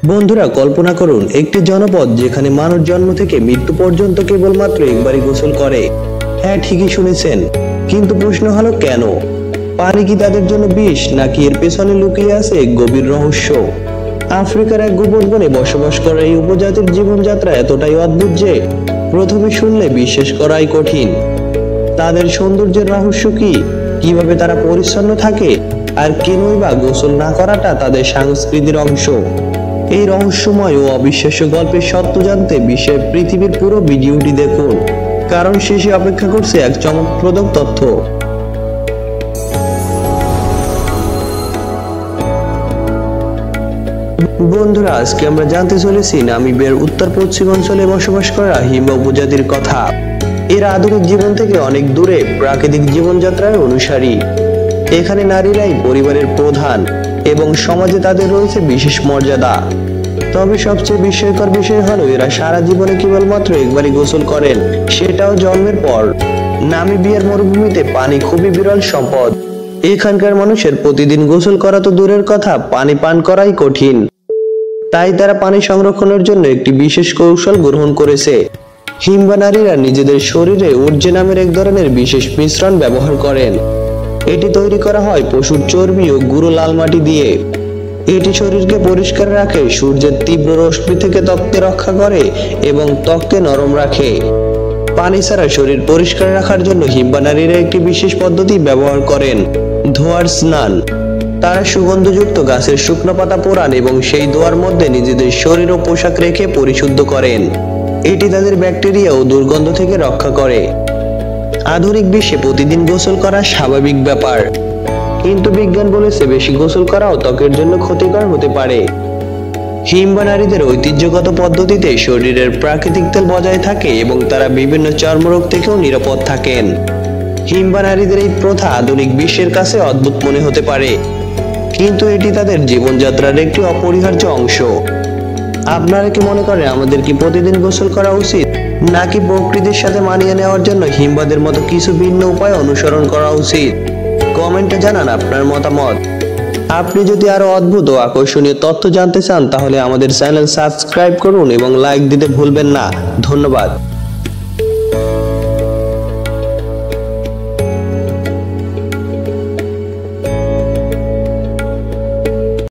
বন্ধুরা, কল্পনা করুন একটি জনপদ যেখানে মানুষ জন্ম থেকে মৃত্যু পর্যন্ত কেবলমাত্র একবারই গোসল করে। হ্যাঁ, ঠিকই শুনেছেন। কিন্তু প্রশ্ন হলো কেন? পানি কি তাদের জন্য বিষ, নাকি এর পেছনে লুকিয়ে আছে এক গভীর রহস্য? আফ্রিকার এক গোপন বনে বসবাস করা এই উপজাতির জীবনযাত্রা এতটাই অদ্ভুত যে প্রথমে শুনলে বিশ্বাস করাই কঠিন। তাদের সৌন্দর্যের রহস্য কি, কিভাবে তারা পরিচ্ছন্ন থাকে, আর কেনই বা গোসল না করাটা তাদের সংস্কৃতির অংশ? এই রহস্যময় ও অবিশ্বাস্য গল্পের সত্য জানতে বিশ্বের পৃথিবীর পুরো ভিডিওটি দেখুন, কারণ শেষে অপেক্ষা করছে এক চমকপ্রদ তথ্য। বন্ধুরা, আজকে আমরা জানতে চলেছি নামিবিয়ার উত্তর পশ্চিম অঞ্চলে বসবাস করা হিম্বা উপজাতির কথা। এরা আধুনিক জীবন থেকে অনেক দূরে প্রাকৃতিক জীবনযাত্রার অনুসারী। এখানে নারীরাই পরিবারের প্রধান এবং সমাজে তাদের রয়েছে বিশেষ মর্যাদা। তবে সবচেয়ে বিস্ময়কর বিষয় হলো এরা সারা জীবনে কেবলমাত্র একবারই গোসল করেন, সেটাও জন্মের পর। নামিবিয়ার মরুভূমিতে পানি খুবই বিরল সম্পদ। এখানকার মানুষের প্রতিদিন গোসল করা তো দূরের কথা, পানি পান করাই কঠিন। তাই তারা পানি সংরক্ষণের জন্য একটি বিশেষ কৌশল গ্রহণ করেছে। হিম্বা নারীরা নিজেদের শরীরে উর্জে নামের এক ধরনের বিশেষ মিশ্রণ ব্যবহার করেন। এটি তৈরি করা হয় পশুর চর্বি ও গুঁড়ো লাল মাটি দিয়ে। এটি শরীরকে পরিষ্কার রাখে, সূর্যের তীব্র রশ্মি থেকে ত্বককে রক্ষা করে এবং ত্বককে নরম রাখে। পানি ছাড়া শরীর পরিষ্কার রাখার জন্য হিম্বা নারীরা একটি বিশেষ পদ্ধতি ব্যবহার করেন, ধোয়ার স্নান। তারা সুগন্ধযুক্ত গাছের শুকনো পাতা পোড়ান এবং সেই ধোয়ার মধ্যে নিজেদের শরীর ও পোশাক রেখে পরিশুদ্ধ করেন। এটি তাদের ব্যাকটেরিয়া ও দুর্গন্ধ থেকে রক্ষা করে। আধুনিক বিশ্বে প্রতিদিন গোসল করা স্বাভাবিক ব্যাপার, কিন্তু বিজ্ঞান বলেছে বেশি গোসল করাও ত্বকের জন্য ক্ষতিকর হতে পারে। হিম্বা নারীদের ঐতিহ্যগত পদ্ধতিতে শরীরের প্রাকৃতিক তেল বজায় থাকে এবং তারা বিভিন্ন চর্মরোগ থেকেও নিরাপদ থাকেন। হিম্বা নারীদের এই প্রথা আধুনিক বিশ্বের কাছে অদ্ভুত মনে হতে পারে, কিন্তু এটি তাদের জীবনযাত্রার একটি অপরিহার্য অংশ। আপনারা কি মনে করেন আমাদের কি প্রতিদিন গোসল করা উচিত, নাকি প্রকৃতির সাথে মানিয়ে নেওয়ার জন্য হিম্বাদের মতো কিছু ভিন্ন উপায় অনুসরণ করা উচিত? কমেন্টে জানান আপনার মতামত। আপনি যদি আরো অদ্ভুত ও আকর্ষণীয় তথ্য জানতে চান তাহলে আমাদের চ্যানেল সাবস্ক্রাইব করুন এবং লাইক দিতে ভুলবেন না। ধন্যবাদ।